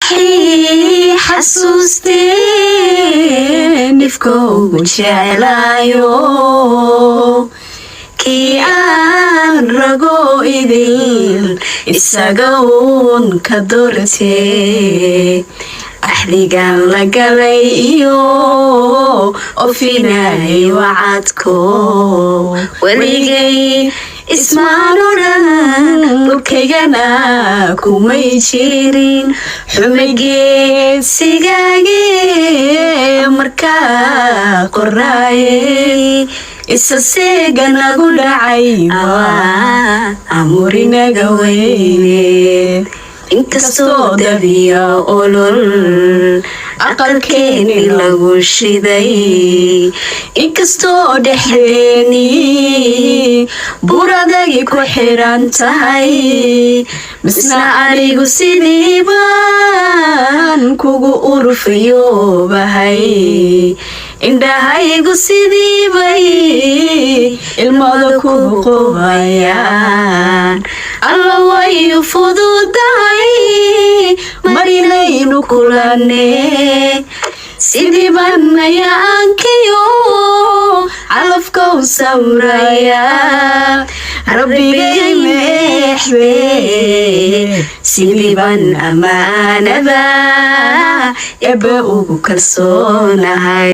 حي حسوستي نفكو جعلايو كي aan rago idil isaga uun ka doortee axdigan la galay iyo ofinay wacadko weligay ismaan odhan dhulkaygana kumay jirin xumaygeesigaagee markaa qoraaye isa seeganagu dhacay amurinaga weyne inkastoo dabiya olol aqalkeeni lagu shiday inkastoo dhexdeeni buradagi ku xiran tahay misna anigu sidii baan kugu urfayoobahay indhahaygu sidii bay ilmada kugu qobayaan alla wayu fududahay marinaynu kulane sidii baan ayaankiyo calafkow sawraya rabbigay meexbe sidii baan ammaanada eba ugu kalsoonahay